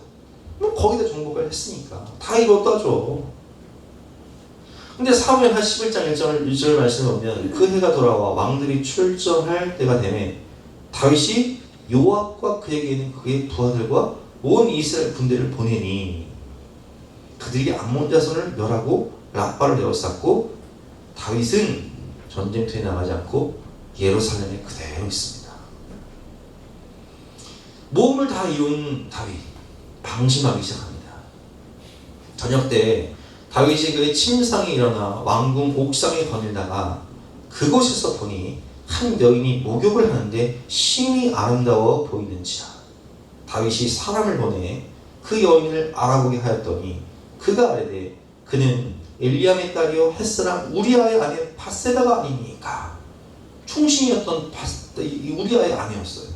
뭐 거기다 정복을 했으니까 다 이뤘다죠. 근데 사무엘하 11장 1절 말씀을 보면 그 해가 돌아와 왕들이 출정할 때가 되매 다윗이 요압과 그에게 있는 그의 부하들과 온 이스라엘 군대를 보내니 그들이 암몬 자손을 멸하고 라빠를 에워쌌고 다윗은 전쟁터에 나가지 않고 예루살렘에 그대로 있습니다. 모험을 다 이룬 다윗, 방심하기 시작합니다. 저녁 때 다윗이 그의 침상이 일어나 왕궁 옥상에 거닐다가 그곳에서 보니 한 여인이 목욕을 하는데 심히 아름다워 보이는지라. 다윗이 사람을 보내 그 여인을 알아보게 하였더니 그가 아뢰되 그는 엘리암의 딸이요 햇사람 우리아의 아내 바세바가 아니니까. 충신이었던 우리아의 아내였어요.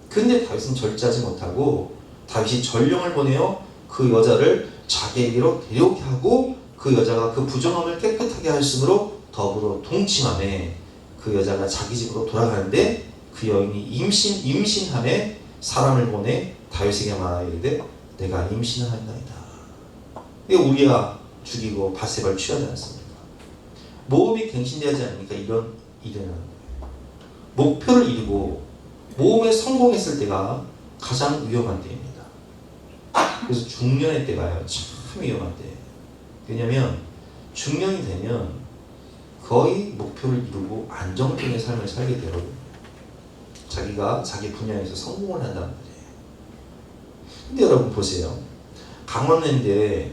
근데 다윗은 절제하지 못하고 다윗이 전령을 보내어 그 여자를 자기에게로 데려오게 하고 그 여자가 그 부정함을 깨끗하게 하였으므로 더불어 동침하매 그 여자가 자기 집으로 돌아가는데 그 여인이 임신함에 사람을 보내 다윗에게 말하이르되 내가 임신하였나이다. 이게 우리아 죽이고 바세바를 취하지 않습니까? 모험이 갱신되지 않으니까 이런 일이 일어나는 거예요. 목표를 이루고 모험에 성공했을 때가 가장 위험한 때입니다. 그래서 중년의 때가요 참 위험한 때예요. 왜냐하면 중년이 되면 거의 목표를 이루고 안정적인 삶을 살게 되거든요. 자기가 자기 분야에서 성공을 한다는 거예요. 근데 여러분 보세요. 강원랜드에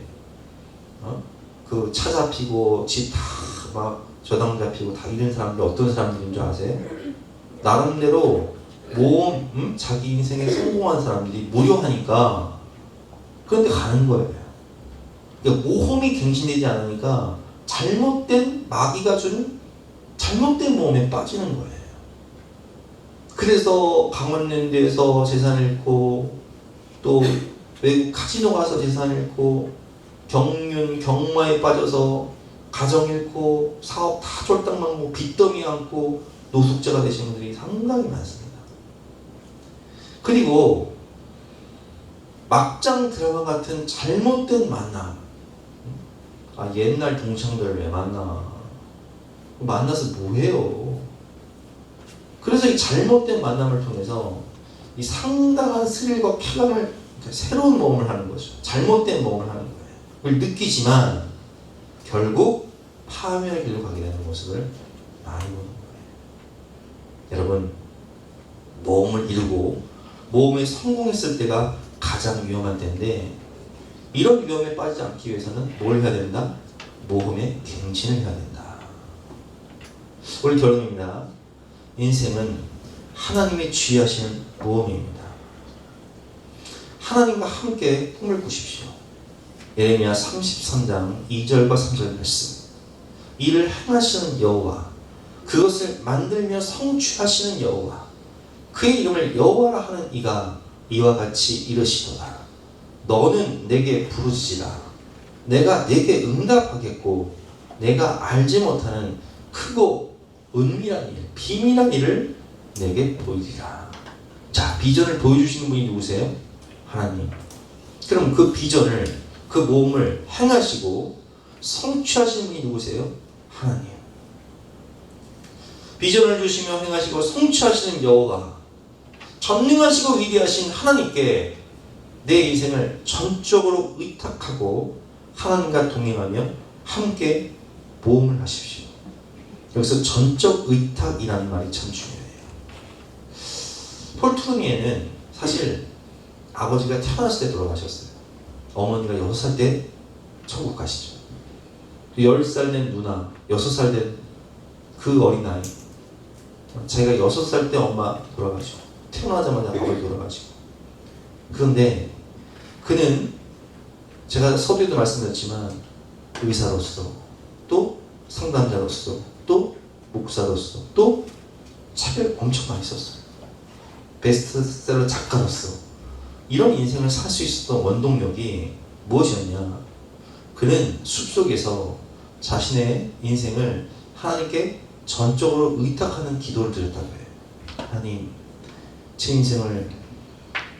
그 차 잡히고 집 다 막 저당 잡히고 다 이런 사람들 어떤 사람들인 줄 아세요? 나름대로 모험, 자기 인생에 성공한 사람들이 무료하니까 그런데 가는 거예요. 그러니까 모험이 갱신되지 않으니까 잘못된 마귀가 준 잘못된 모험에 빠지는 거예요. 그래서 강원랜드에서 재산을 잃고 또 외국 카지노 가서 재산을 잃고 경륜, 경마에 빠져서 가정 잃고 사업 다 쫄딱망고 빚더미 안고 노숙자가 되신 분들이 상당히 많습니다. 그리고 막장 드라마 같은 잘못된 만남. 옛날 동창들 왜 만나? 만나서 뭐해요? 그래서 이 잘못된 만남을 통해서 이 상당한 스릴과 쾌감을, 새로운 모험을 하는 거죠. 잘못된 모험을 하는 거예요. 그걸 느끼지만 결국 파멸의 길로 가게 되는 모습을 많이 보는 거예요. 여러분, 모험을 이루고 모험에 성공했을 때가 가장 위험한 때인데 이런 위험에 빠지지 않기 위해서는 뭘 해야 된다? 모험에 갱신을 해야 된다. 우리 결론입니다. 인생은 하나님이 주의하시는 모험입니다. 하나님과 함께 꿈을 꾸십시오. 예레미야 33장 2절과 3절 말씀. 이를 행하시는 여호와, 그것을 만들며 성취하시는 여호와, 그의 이름을 여호와라 하는 이가 이와 같이 이르시도다. 너는 내게 부르짖으라. 내가 내게 응답하겠고 내가 알지 못하는 크고 은밀한 일, 비밀한 일을 내게 보이리라. 자, 비전을 보여주시는 분이 누구세요? 하나님. 그럼 그 비전을, 그 모험을 행하시고 성취하시는 분이 누구세요? 하나님. 비전을 주시며 행하시고 성취하시는 여호와, 전능하시고 위대하신 하나님께 내 인생을 전적으로 의탁하고 하나님과 동행하며 함께 모험을 하십시오. 여기서 전적 의탁이라는 말이 참 중요해요. 폴 투르니에는 사실 아버지가 태어났을 때 돌아가셨어요. 어머니가 6살 때 천국 가시죠. 10살 된 누나, 6살 된 그 어린아이, 자기가 6살 때 엄마 돌아가시고 태어나자마자 아버지 돌아가시고. 그런데 그는 제가 서두에도 말씀드렸지만 의사로서, 또 상담자로서, 또 목사로서, 또 차별 엄청 많이 썼어요. 베스트셀러 작가로서 이런 인생을 살 수 있었던 원동력이 무엇이었냐? 그는 숲속에서 자신의 인생을 하나님께 전적으로 의탁하는 기도를 드렸다고 해요. 하나님, 제 인생을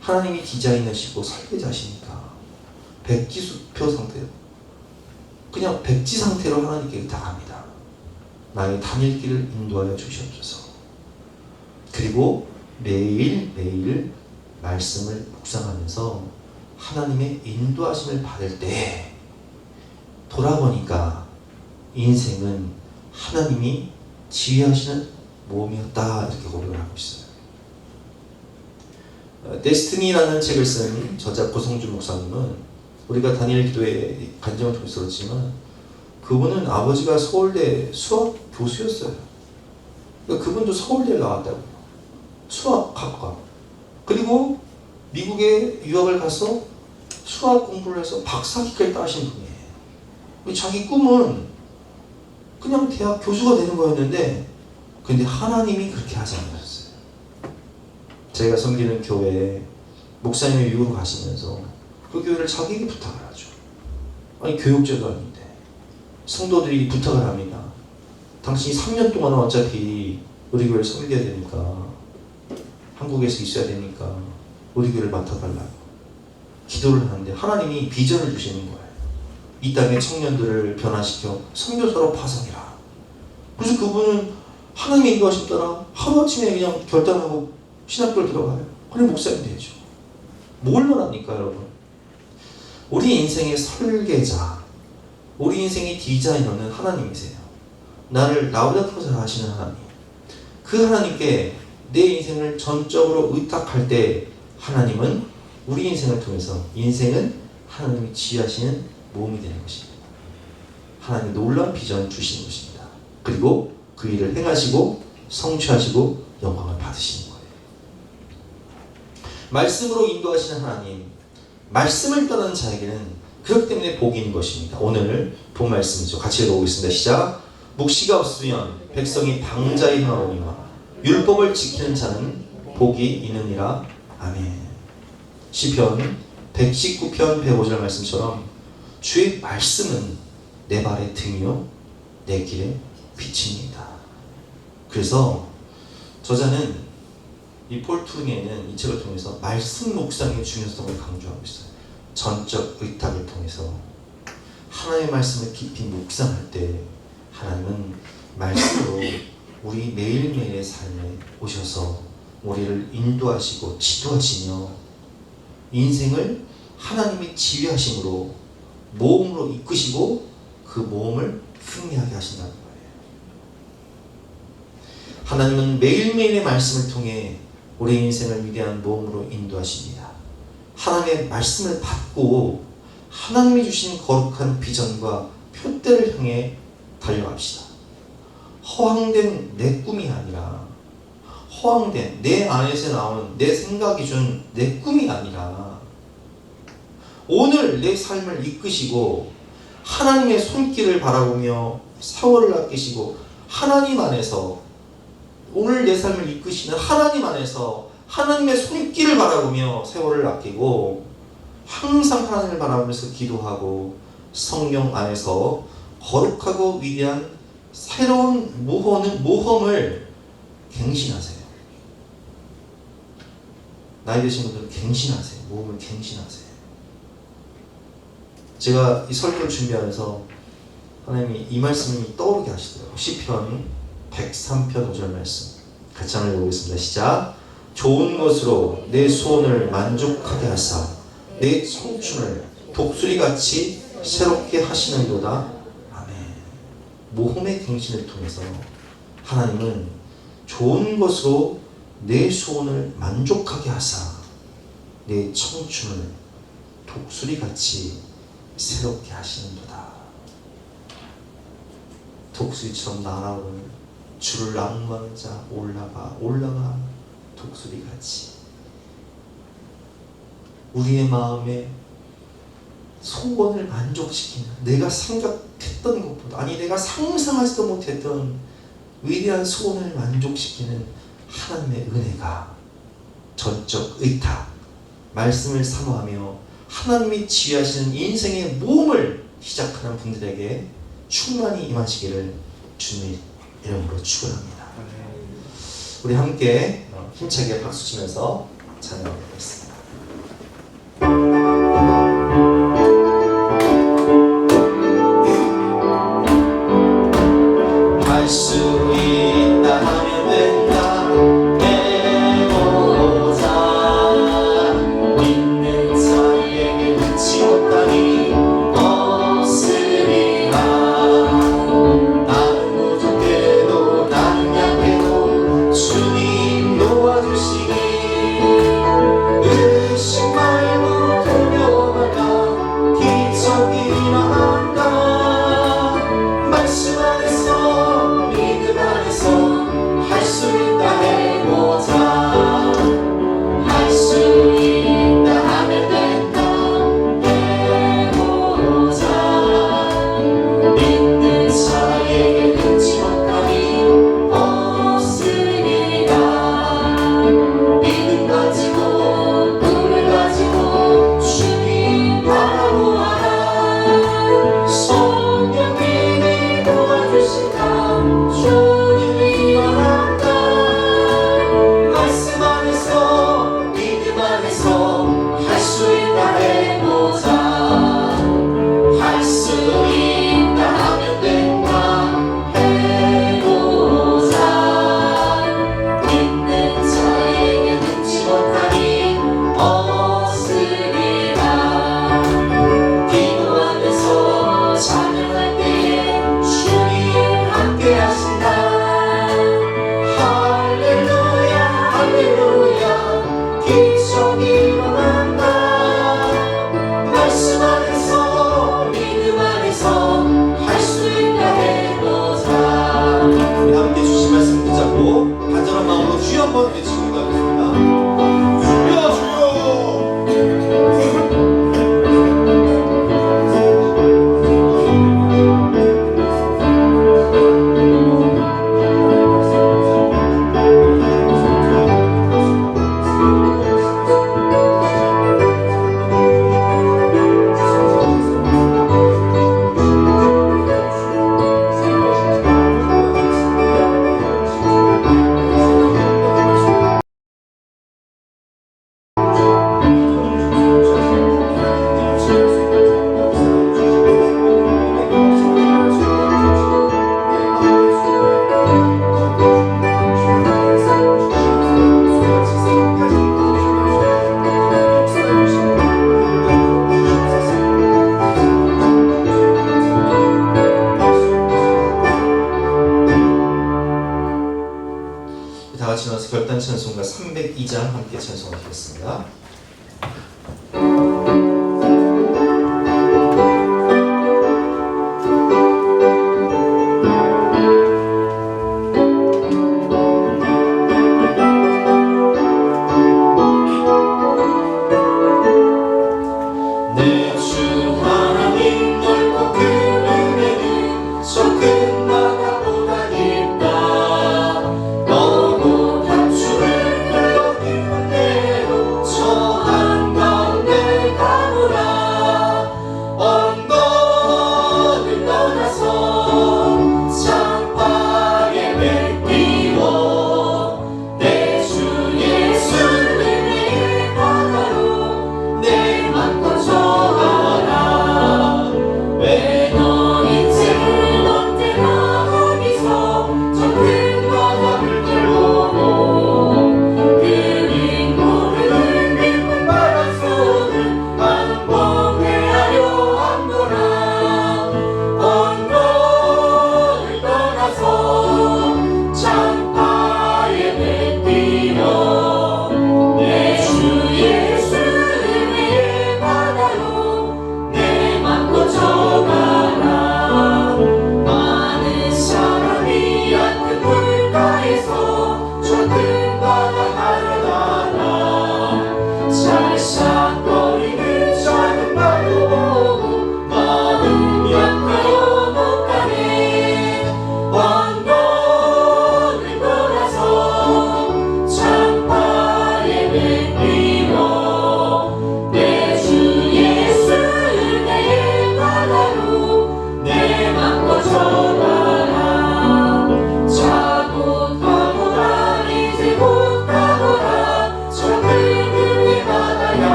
하나님이 디자인하시고 설계자시니까 백지수표 상태로, 그냥 백지 상태로 하나님께 의탁합니다. 나의 다닐 길을 인도하여 주시옵소서. 그리고 매일매일 말씀을 묵상하면서 하나님의 인도하심을 받을 때 돌아보니까 인생은 하나님이 지휘하시는 모험이었다, 이렇게 고백을 하고 있어요. 데스티니라는 책을 쓴 저자 고성준 목사님은 우리가 다니엘 기도의 간증을 통해서 들었지만 그분은 아버지가 서울대 수학 교수였어요. 그러니까 그분도 서울대에 나왔다고요. 수학학과. 그리고 미국에 유학을 가서 수학 공부를 해서 박사학위까지 따신 분이에요. 자기 꿈은 그냥 대학 교수가 되는 거였는데, 근데 하나님이 그렇게 하지 않으셨어요. 제가 섬기는 교회에 목사님이 미국으로 가시면서 그 교회를 자기에게 부탁을 하죠. 아니, 교육제도 아닌데 성도들이 부탁을 합니다. 당신이 3년 동안 어차피 우리 교회를 섬겨야 되니까, 한국에서 있어야 되니까 우리 교회를 맡아달라고 기도를 하는데 하나님이 비전을 주시는 거예요. 이 땅의 청년들을 변화시켜 선교사로 파송해라. 그래서 그분은 하나님의 인도하심 따라 하루아침에 그냥 결단하고 신학교를 들어가요. 그래, 목사님 되죠. 뭘 원합니까, 여러분? 우리 인생의 설계자, 우리 인생의 디자이너는 하나님이세요. 나를 나보다 더 잘 아시는 하나님. 그 하나님께 내 인생을 전적으로 의탁할 때 하나님은 우리 인생을 통해서, 인생은 하나님이 지휘하시는 모험이 되는 것입니다. 하나님이 놀라운 비전을 주시는 것입니다. 그리고 그 일을 행하시고 성취하시고 영광을 받으시는 거예요. 말씀으로 인도하시는 하나님, 말씀을 떠나는 자에게는 그렇기 때문에 복이 있는 것입니다. 오늘 본 말씀이죠. 같이 읽어보겠습니다. 시작. 묵시가 없으면 백성이 방자히 행하오니와 율법을 지키는 자는 복이 있느니라. 아멘. 시편 119편 105절 말씀처럼 주의 말씀은 내 발의 등이요 내 길의 빛입니다. 그래서 저자는 이 폴 투르니에는 이 책을 통해서 말씀 묵상의 중요성을 강조하고 있어요. 전적 의탁을 통해서 하나님의 말씀을 깊이 묵상할 때 하나님은 말씀으로 우리 매일매일의 삶에 오셔서 우리를 인도하시고 지도하시며 인생을 하나님이 지휘하심으로 모험으로 이끄시고 그 모험을 승리하게 하신다는 거예요. 하나님은 매일매일의 말씀을 통해 우리 인생을 위대한 모험으로 인도하십니다. 하나님의 말씀을 받고 하나님이 주신 거룩한 비전과 표대를 향해 달려갑시다. 허황된 내 꿈이 아니라, 허황된 내 안에서 나오는 내 생각이 준 내 꿈이 아니라 오늘 내 삶을 이끄시고 하나님의 손길을 바라보며 세월을 아끼시고 하나님 안에서 오늘 내 삶을 이끄시는 하나님 안에서 하나님의 손길을 바라보며 세월을 아끼고 항상 하나님을 바라보면서 기도하고 성령 안에서 거룩하고 위대한 새로운 모험을 갱신하세요. 나이 드신 분들은 갱신하세요. 모험을 갱신하세요. 제가 이 설교를 준비하면서 하나님이 이 말씀이 떠오르게 하시더라고요. 시편 103편 5절 말씀 같이 한번 읽어보겠습니다. 시작. 좋은 것으로 내 소원을 만족하게 하사 내 청춘을 독수리같이 새롭게 하시는도다. 아멘. 모험의 갱신을 통해서 하나님은 좋은 것으로 내 소원을 만족하게 하사 내 청춘을 독수리같이 새롭게 하시는도다. 독수리처럼 날아오는 주를 낭만하는 자 올라가 독수리같이 우리의 마음에 소원을 만족시키는 내가 생각했던 것보다 아니 내가 상상하지도 못했던 위대한 소원을 만족시키는 하나님의 은혜가 전적 의탁 말씀을 사모하며 하나님이 지휘하시는 인생의 모험을 시작하는 분들에게 충만히 임하시기를 주님의 이름으로 축원합니다. 우리 함께 힘차게 박수 치면서 찬양하겠습니다. 할 수 있다 하면 된다 해보자 믿는 자에게 끝이 없다니 없으리라 나는 부족해도 나는 약해도 주님 도와주시니 의심 말고 두려워하라 기적이 일어난다 말씀 안에서 믿음 안에서 할 수 있다 해보자 할 수 있다 하면 된다 해보자 믿는 자에게 끝이 없다니 없으리라 믿음 가지고 꿈을 가지고 주님 바라보아라 성령님이 도와주신다 주님이 일어난다 말씀 안에서 믿음 안에서 할 수 있다 해보자 할 수 있다 하면 된다 해보자 믿는 자에게 눈치 못하니 없으리라 기도하면서 찬양할 때에 주님 함께 하신다 할렐루야 할렐루야 기적이 일어난다 말씀 안에서 믿음 안에서 할 수 있다 해보자 우리 함께 주신 말씀 붙잡고 간절한 마음으로 주여 한번 외치고 가겠습니다. 주여 주여 다 같이 나와서 결단 찬송가 302장 함께 찬송하시겠습니다. 내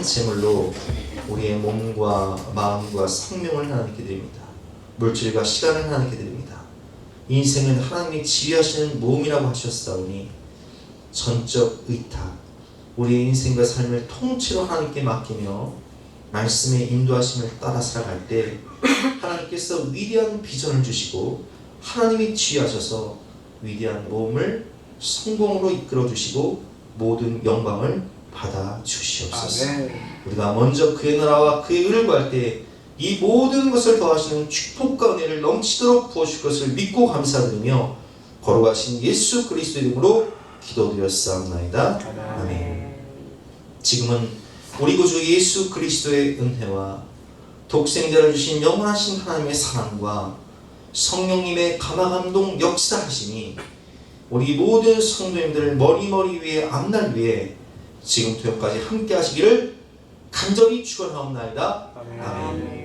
산 제물로 우리의 몸과 마음과 생명을 하나님께 드립니다. 물질과 시간을 하나님께 드립니다. 인생은 하나님이 지휘하시는 몸이라고 하셨사오니 전적 의탁, 우리의 인생과 삶을 통째로 하나님께 맡기며 말씀의 인도하심을 따라 살아갈 때 하나님께서 위대한 비전을 주시고 하나님이 지휘하셔서 위대한 모험을 성공으로 이끌어 주시고 모든 영광을 받아 주시옵소서. 우리가 먼저 그의 나라와 그의 의를 구할 때 이 모든 것을 더하시는 축복과 은혜를 넘치도록 부어줄 것을 믿고 감사드리며 거룩하신 예수 그리스도 이름으로 기도드렸사옵나이다. 아멘. 지금은 우리 구주 예수 그리스도의 은혜와 독생자를 주신 영원하신 하나님의 사랑과 성령님의 감화감동 역사하시니 우리 모든 성도님들 머리 위에 앞날 위에 지금부터 여기까지 함께 하시기를 간절히 축원하옵나이다. 아멘.